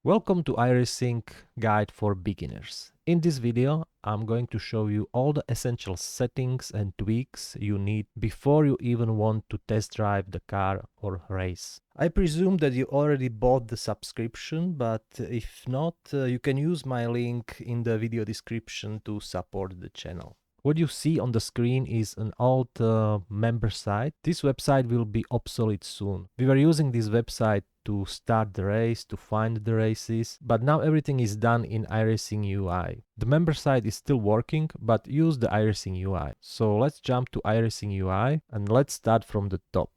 Welcome to iRacing Guide for Beginners. In this video, I'm going to show you all the essential settings and tweaks you need before you even want to test drive the car or race. I presume that you already bought the subscription, but if not, you can use my link in the video description to support the channel. What you see on the screen is an old member site. This website will be obsolete soon. We were using this website to start the race, to find the races, but now everything is done in iRacing UI. The member site is still working, but use the iRacing UI. So let's jump to iRacing UI and let's start from the top.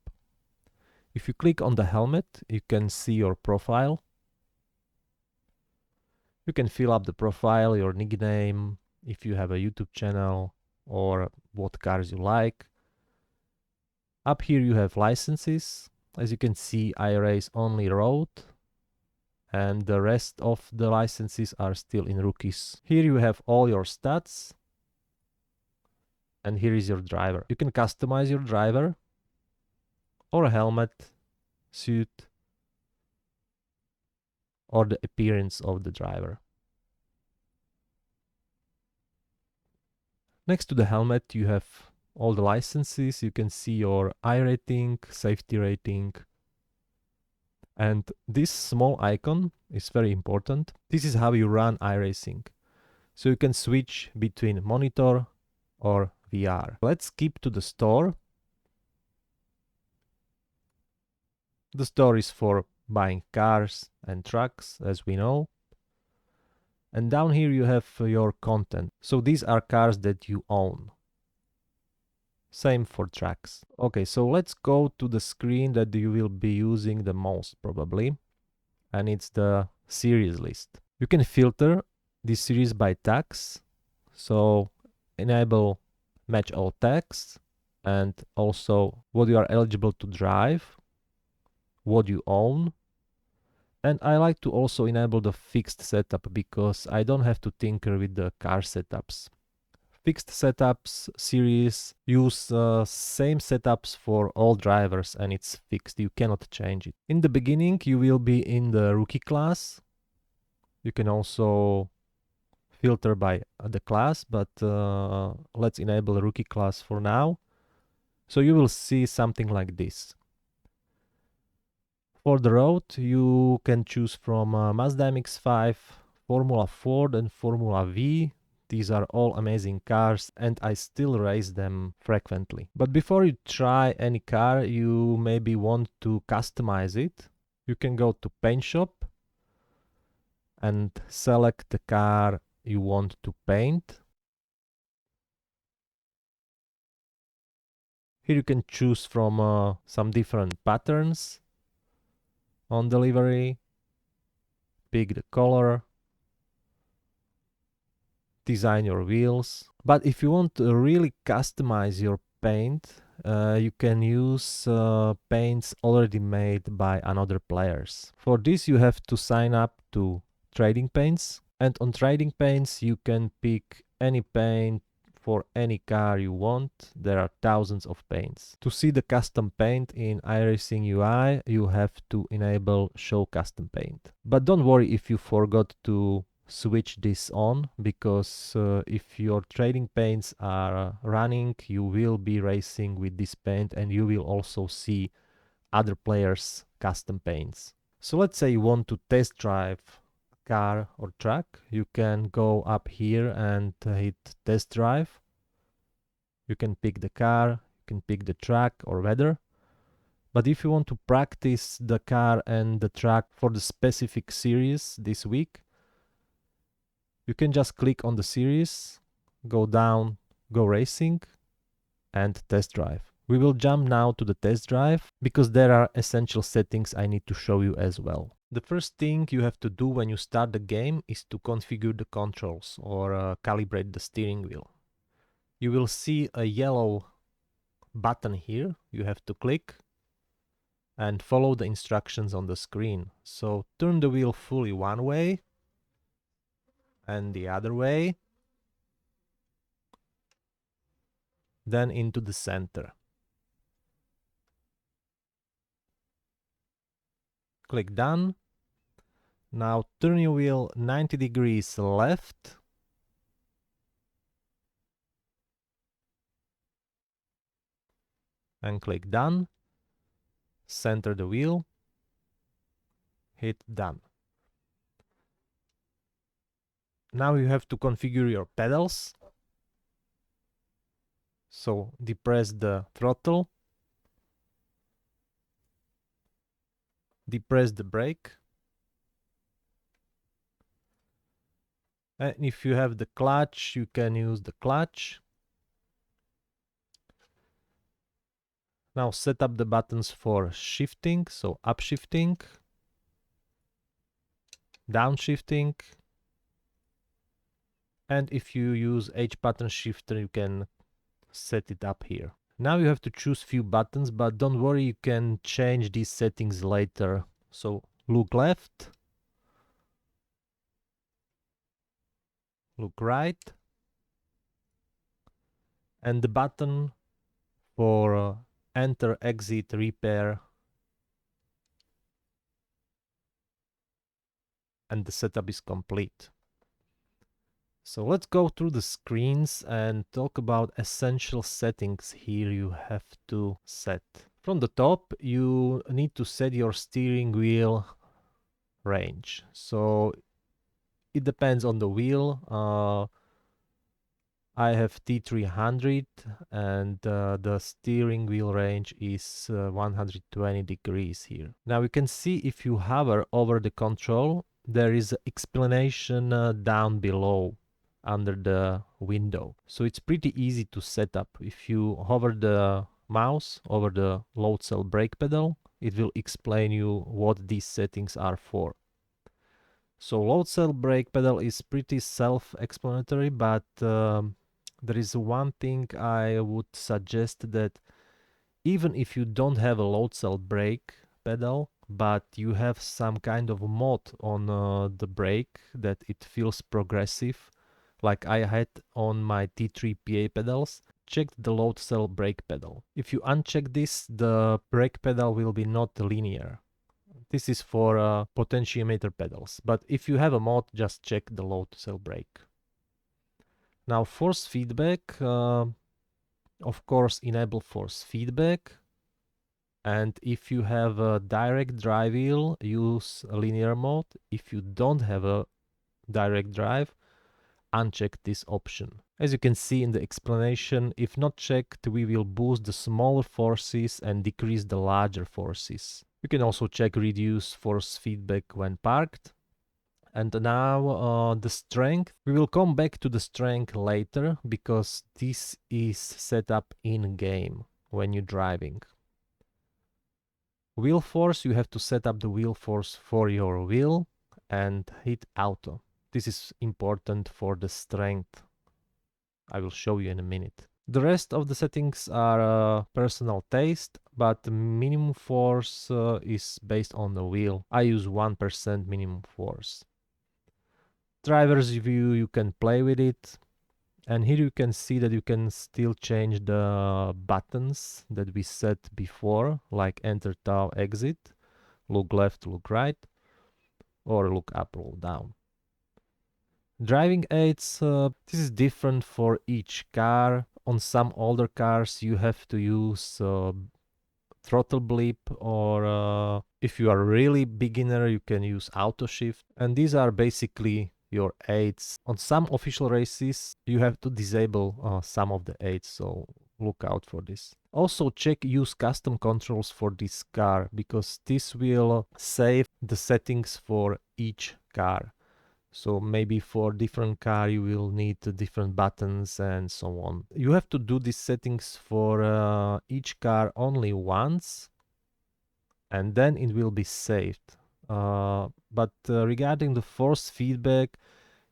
If you click on the helmet, you can see your profile. You can fill up the profile, your nickname, if you have a YouTube channel, or what cars you like. Up here you have licenses. As you can see, I race only road, and the rest of the licenses are still in rookies. Here you have all your stats, and here is your driver. You can customize your driver, or a helmet, suit, or the appearance of the driver. Next to the helmet you have all the licenses. You can see your I rating, safety rating, and this small icon is very important. This is how you run iRacing. So you can switch between monitor or VR. Let's skip to the store. The store is for buying cars and trucks, as we know. And down here you have your content. So these are cars that you own. Same for tracks. Okay, so let's go to the screen that you will be using the most probably. And it's the series list. You can filter this series by tags. So enable match all tags and also what you are eligible to drive, what you own. And I like to also enable the fixed setup because I don't have to tinker with the car setups. Fixed setups series use same setups for all drivers and it's fixed. You cannot change it. In the beginning you will be in the rookie class. You can also filter by the class, but let's enable the rookie class for now. So you will see something like this. For the road, you can choose from Mazda MX-5, Formula Ford and Formula V. These are all amazing cars and I still race them frequently. But before you try any car, you maybe want to customize it. You can go to Paint Shop and select the car you want to paint. Here you can choose from some different patterns on the livery, pick the color, design your wheels. But if you want to really customize your paint, you can use paints already made by another players. For this you have to sign up to Trading Paints, and on Trading Paints you can pick any paint for any car you want. There are thousands of paints. To see the custom paint in iRacing UI, you have to enable Show Custom Paint. But don't worry if you forgot to switch this on, because if your trading paints are running, you will be racing with this paint and you will also see other players' custom paints. So let's say you want to test drive car or truck. You can go up here and hit test drive. You can pick the car, you can pick the track or weather. But if you want to practice the car and the track for the specific series this week, you can just click on the series, go down, go racing, and test drive. We will jump now to the test drive because there are essential settings I need to show you as well. The first thing you have to do when you start the game is to configure the controls or calibrate the steering wheel. You will see a yellow button here. You have to click and follow the instructions on the screen. So turn the wheel fully one way and the other way, then into the center. Click done. Now turn your wheel 90 degrees left. And click done. Center the wheel. Hit done. Now you have to configure your pedals. So depress the throttle. Depress the brake. And if you have the clutch, you can use the clutch. Now set up the buttons for shifting, so upshifting, downshifting, and if you use H pattern shifter, you can set it up here. Now you have to choose few buttons, but don't worry, you can change these settings later. So look left, look right, and the button for enter, exit, repair, and the setup is complete. So let's go through the screens and talk about essential settings here you have to set. From the top, you need to set your steering wheel range. So it depends on the wheel. I have T300 and the steering wheel range is 120 degrees here. Now you can see if you hover over the control, there is an explanation down below under the window. So it's pretty easy to set up. If you hover the mouse over the load cell brake pedal, it will explain you what these settings are for. So load cell brake pedal is pretty self-explanatory, but there is one thing I would suggest, that even if you don't have a load cell brake pedal, but you have some kind of mod on the brake that it feels progressive, like I had on my T3 PA pedals, check the load cell brake pedal. If you uncheck this, the brake pedal will be not linear. This is for potentiometer pedals, but if you have a mod, just check the load cell brake. Now force feedback, of course enable force feedback, and if you have a direct drive wheel, use a linear mode. If you don't have a direct drive, uncheck this option. As you can see in the explanation, if not checked, we will boost the smaller forces and decrease the larger forces. You can also check reduce force feedback when parked. And now the strength. We will come back to the strength later because this is set up in game when you're driving. Wheel force, you have to set up the wheel force for your wheel and hit auto. This is important for the strength. I will show you in a minute. The rest of the settings are personal taste, but the minimum force is based on the wheel. I use 1% minimum force. Driver's view, you can play with it. And here you can see that you can still change the buttons that we set before, like enter, tau, exit, look left, look right, or look up, roll down. Driving aids, this is different for each car. On some older cars you have to use throttle blip, or if you are really beginner you can use auto shift, and these are basically your aids. On some official races you have to disable some of the aids, so look out for this. Also check use custom controls for this car, because this will save the settings for each car. So maybe for different car you will need different buttons and so on. You have to do these settings for each car only once, and then it will be saved. But regarding the force feedback,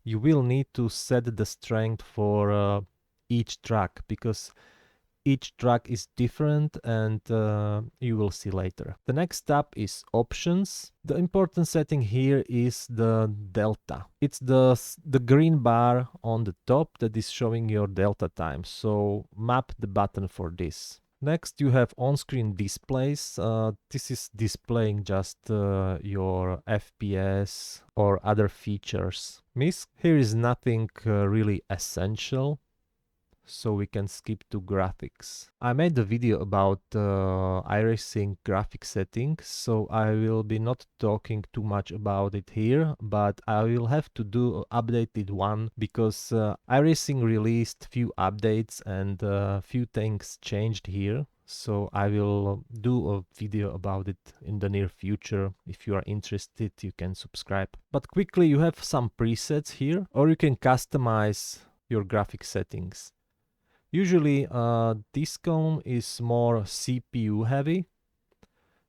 you will need to set the strength for each track, because each track is different, and you will see later. The next tab is options. The important setting here is the delta. It's the green bar on the top that is showing your delta time. So map the button for this. Next, you have on-screen displays. This is displaying just your FPS or other features. Here is nothing really essential, so we can skip to graphics. I made a video about iRacing graphic settings, so I will be not talking too much about it here, but I will have to do an updated one because iRacing released few updates and few things changed here. So I will do a video about it in the near future. If you are interested, you can subscribe. But quickly, you have some presets here, or you can customize your graphic settings. Usually, this column is more CPU heavy,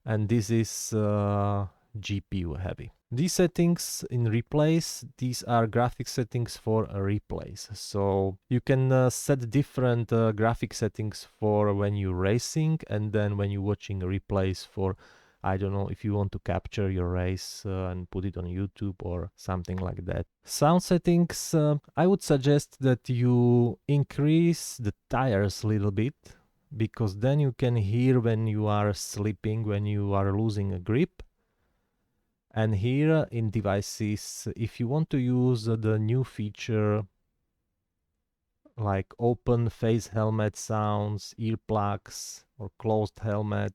and this is GPU heavy. These settings in replace, these are graphic settings for a replace. So you can set different graphic settings for when you're racing, and then when you're watching a replays for, I don't know, if you want to capture your race and put it on YouTube or something like that. Sound settings, I would suggest that you increase the tires a little bit, because then you can hear when you are slipping, when you are losing a grip. And here in devices, if you want to use the new feature like open face helmet sounds, earplugs, or closed helmet,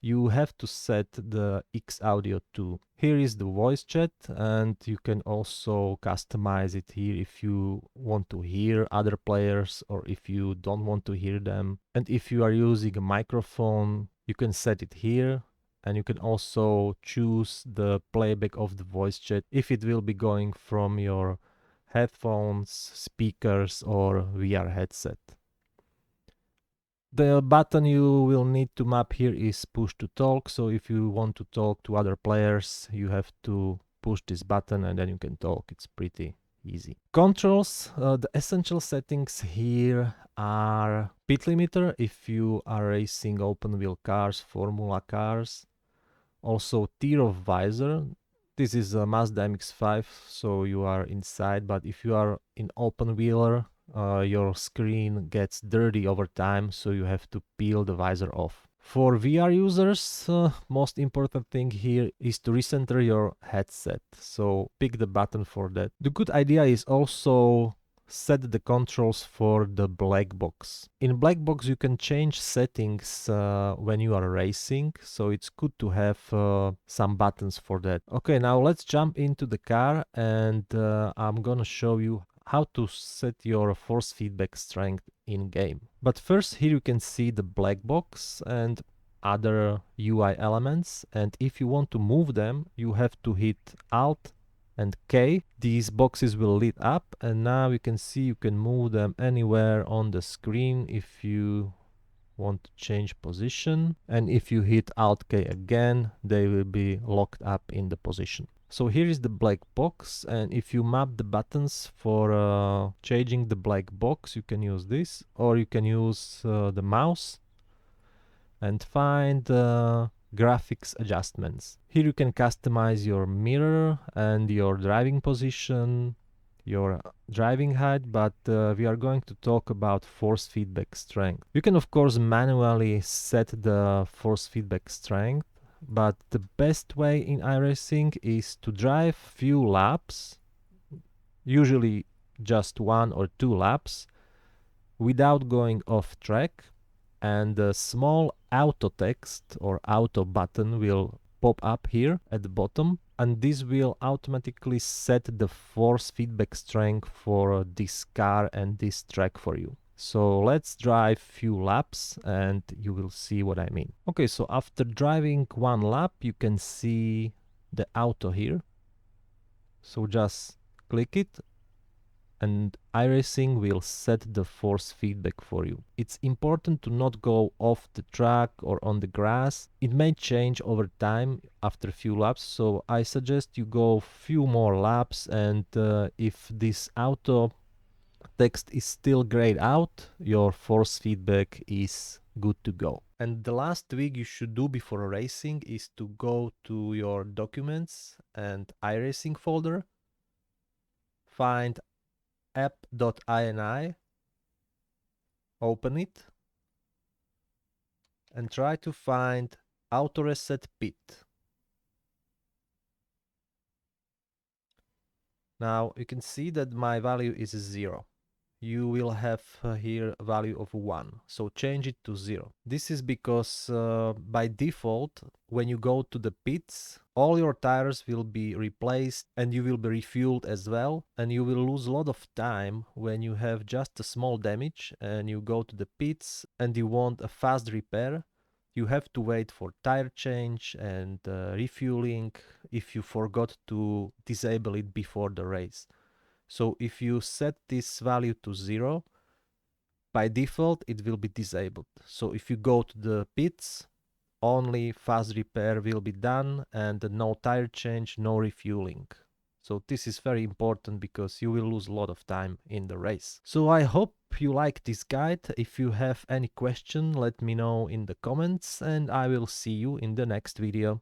you have to set the X audio to. Here is the voice chat, and you can also customize it here if you want to hear other players or if you don't want to hear them. And if you are using a microphone, you can set it here, and you can also choose the playback of the voice chat if it will be going from your headphones, speakers, or VR headset. The button you will need to map here is push to talk. So if you want to talk to other players, you have to push this button and then you can talk. It's pretty easy. Controls, the essential settings here are speed limiter if you are racing open wheel cars, formula cars. Also tier of visor. This is a Mazda MX-5, so you are inside, but if you are in open wheeler, your screen gets dirty over time, so you have to peel the visor off. For VR users, most important thing here is to recenter your headset, so pick the button for that. The good idea is also set the controls for the black box. In black box you can change settings when you are racing, so it's good to have some buttons for that. Okay, now let's jump into the car, and I'm gonna show you how to set your force feedback strength in game. But first, here you can see the black box and other UI elements, and if you want to move them, you have to hit Alt and K. These boxes will lit up, and now you can see you can move them anywhere on the screen if you want to change position, and if you hit Alt K again, they will be locked up in the position. So here is the black box, and if you map the buttons for changing the black box, you can use this, or you can use the mouse and find graphics adjustments. Here you can customize your mirror and your driving position, your driving height, but we are going to talk about force feedback strength. You can of course manually set the force feedback strength, but the best way in iRacing is to drive few laps, usually just 1 or 2 laps, without going off track, and the small auto text or auto button will pop up here at the bottom, and this will automatically set the force feedback strength for this car and this track for you. So let's drive few laps and you will see what I mean. Okay, so after driving 1 lap, you can see the auto here. So just click it and iRacing will set the force feedback for you. It's important to not go off the track or on the grass. It may change over time after a few laps, so I suggest you go few more laps, and if this auto text is still grayed out, your force feedback is good to go. And the last tweak you should do before racing is to go to your documents and iRacing folder, find app.ini, open it, and try to find auto reset pit. Now you can see that my value is 0. You will have here a value of 1, so change it to 0. This is because by default, when you go to the pits, all your tires will be replaced and you will be refueled as well, and you will lose a lot of time when you have just a small damage and you go to the pits and you want a fast repair. You have to wait for tire change and refueling if you forgot to disable it before the race. So if you set this value to 0, by default it will be disabled. So if you go to the pits, only fast repair will be done and no tire change, no refueling. So this is very important because you will lose a lot of time in the race. So I hope you like this guide. If you have any question, let me know in the comments and I will see you in the next video.